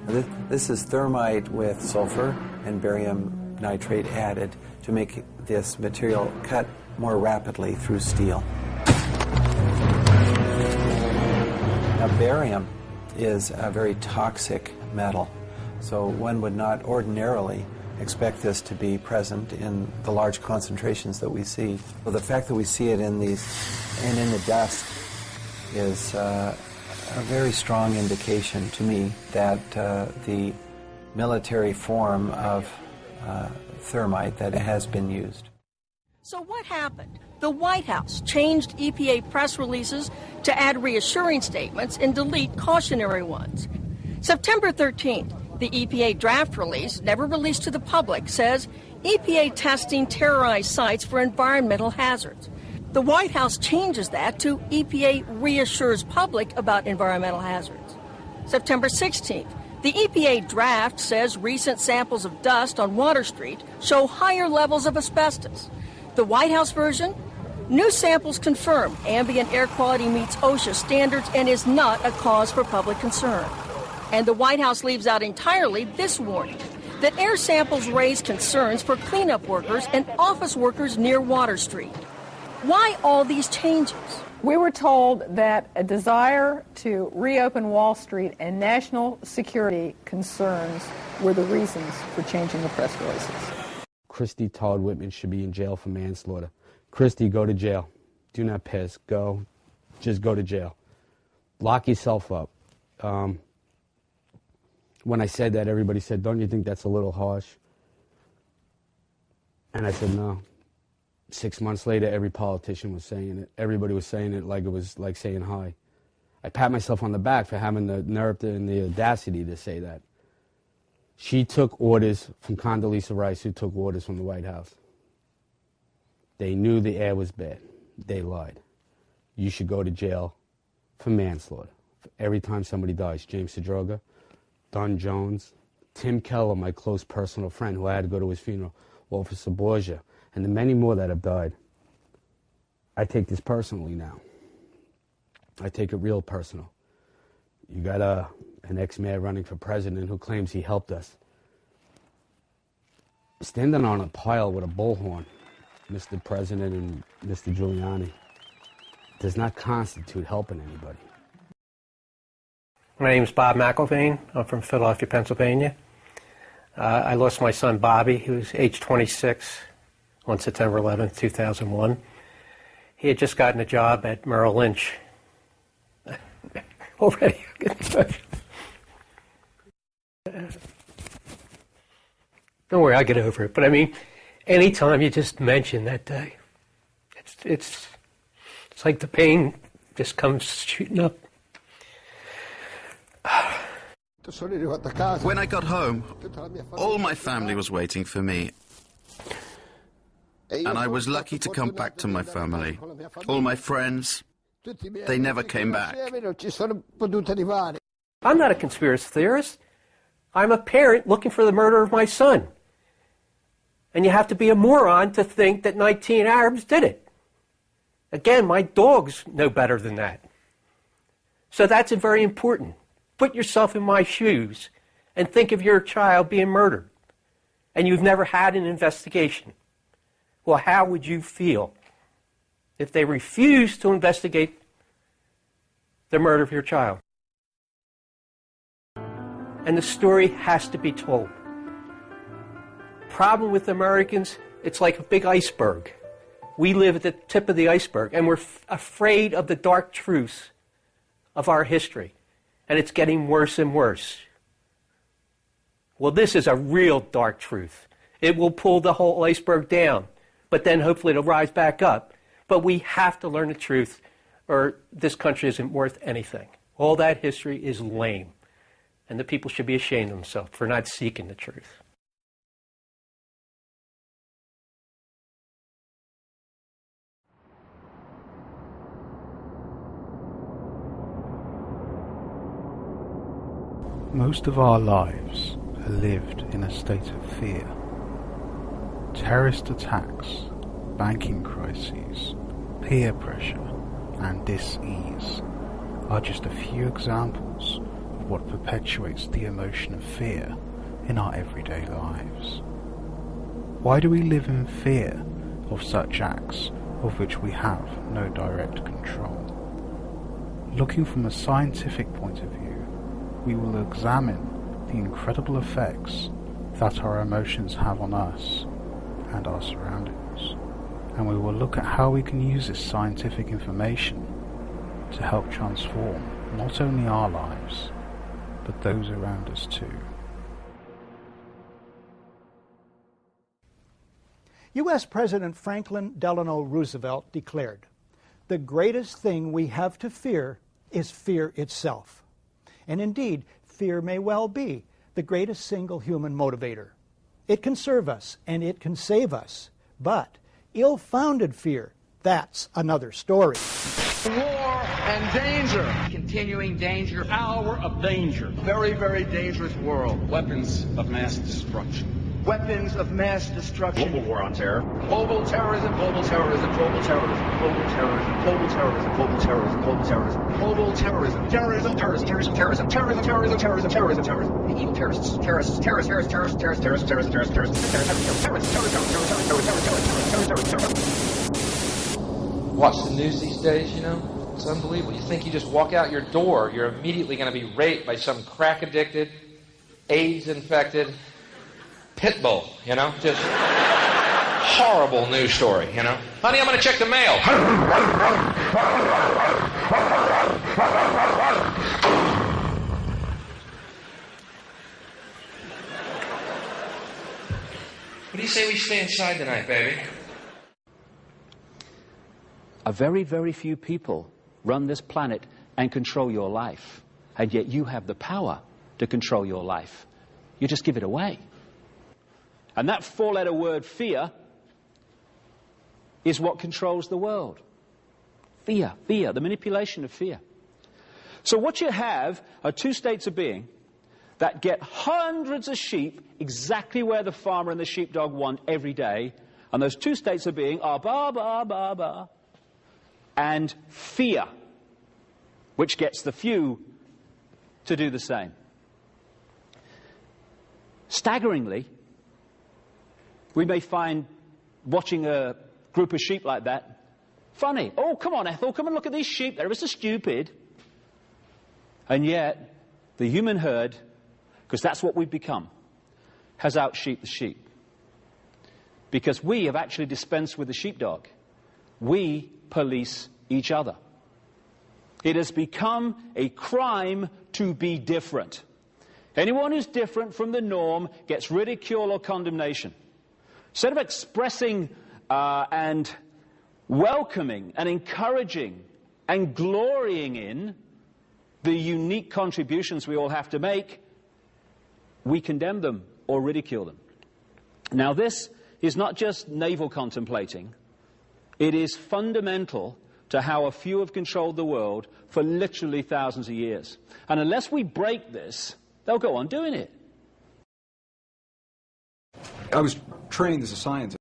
This is thermite with sulfur and barium nitrate added to make this material cut more rapidly through steel. Now, barium is a very toxic metal, so one would not ordinarily expect this to be present in the large concentrations that we see. Well, the fact that we see it in these and in the dust is a very strong indication to me that the military form of thermite that has been used. So what happened? The White House changed EPA press releases to add reassuring statements and delete cautionary ones. September 13th, the EPA draft release, never released to the public, says EPA testing terrorized sites for environmental hazards. The White House changes that to EPA reassures public about environmental hazards. September 16th, the EPA draft says recent samples of dust on Water Street show higher levels of asbestos. The White House version, new samples confirm ambient air quality meets OSHA standards and is not a cause for public concern. And the White House leaves out entirely this warning, that air samples raise concerns for cleanup workers and office workers near Water Street. Why all these changes? We were told that a desire to reopen Wall Street and national security concerns were the reasons for changing the press releases. Christy Todd Whitman should be in jail for manslaughter. Christy, go to jail. Do not piss. Go. Just go to jail. Lock yourself up. When I said that, everybody said, don't you think that's a little harsh? And I said, no. 6 months later, every politician was saying it. Everybody was saying it like it was like saying hi. I pat myself on the back for having the nerve and the audacity to say that. She took orders from Condoleezza Rice, who took orders from the White House. They knew the air was bad. They lied. You should go to jail for manslaughter. Every time somebody dies, James Sedroga, Don Jones, Tim Keller, my close personal friend who I had to go to his funeral, Officer Borgia, and the many more that have died. I take this personally now. I take it real personal. You got an ex-mayor running for president who claims he helped us. Standing on a pile with a bullhorn, Mr. President and Mr. Giuliani, does not constitute helping anybody. My name is Bob McIlvaine. I'm from Philadelphia, Pennsylvania. I lost my son Bobby, who was age 26, on September 11th, 2001. He had just gotten a job at Merrill Lynch. Already. Don't worry, I'll get over it. But I mean, anytime you just mention that day, it's like the pain just comes shooting up. When I got home, all my family was waiting for me. And I was lucky to come back to my family. All my friends, they never came back. I'm not a conspiracy theorist. I'm a parent looking for the murder of my son. And you have to be a moron to think that 19 Arabs did it. Again, my dogs know better than that. So that's very important. Put yourself in my shoes and think of your child being murdered. And you've never had an investigation. Well, how would you feel if they refused to investigate the murder of your child? And the story has to be told. Problem with Americans, it's like a big iceberg. We live at the tip of the iceberg, and we're afraid of the dark truths of our history. And it's getting worse and worse. Well, this is a real dark truth. It will pull the whole iceberg down, but then hopefully it'll rise back up. But we have to learn the truth, or this country isn't worth anything. All that history is lame, and the people should be ashamed of themselves for not seeking the truth. Most of our lives are lived in a state of fear. Terrorist attacks, banking crises, peer pressure, and dis-ease are just a few examples of what perpetuates the emotion of fear in our everyday lives. Why do we live in fear of such acts of which we have no direct control? Looking from a scientific point of view, we will examine the incredible effects that our emotions have on us and our surroundings, and we will look at how we can use this scientific information to help transform not only our lives, but those around us too. U.S. President Franklin Delano Roosevelt declared, "The greatest thing we have to fear is fear itself." And indeed, fear may well be the greatest single human motivator. It can serve us and it can save us, but ill-founded fear, that's another story. War and danger. Continuing danger. Hour of danger. Very, very dangerous world. Weapons of mass destruction. Weapons of mass destruction. Global war on terror. Global terrorism, global terrorism, global terrorism, global terrorism, global terrorism, global terrorism, global terrorism, global terrorism, terrorism, terrorism, terrorism, terrorism, terrorism, terrorism, terrorism, terrorism, terrorism, the evil terrorists, terrorists, terrorists, terrorists, terrorists, terrorists, terrorists, terrorists, terrorists, terrorists, terrorists, terrorists. Watch the news these days, you know? It's unbelievable. You think you just walk out your door, you're immediately going to be raped by some crack-addicted, AIDS-infected pit bull, you know? Just horrible news story, you know? Honey, I'm going to check the mail. What do you say we stay inside tonight, baby? A very, very few people run this planet and control your life. And yet you have the power to control your life. You just give it away. And that four-letter word, fear, is what controls the world. Fear, fear, the manipulation of fear. So what you have are two states of being that get hundreds of sheep exactly where the farmer and the sheepdog want every day. And those two states of being are ba, ba, ba, ba, and fear, which gets the few to do the same. Staggeringly, we may find watching a group of sheep like that funny. Oh, come on, Ethel, come and look at these sheep. They're so stupid. And yet, the human herd, because that's what we've become, has out-sheeped the sheep. Because we have actually dispensed with the sheepdog. We police each other. It has become a crime to be different. Anyone who's different from the norm gets ridicule or condemnation. Instead of expressing and welcoming and encouraging and glorying in the unique contributions we all have to make, we condemn them or ridicule them. Now, this is not just navel contemplating. It is fundamental to how a few have controlled the world for literally thousands of years. And unless we break this, they'll go on doing it. I was trained as a scientist.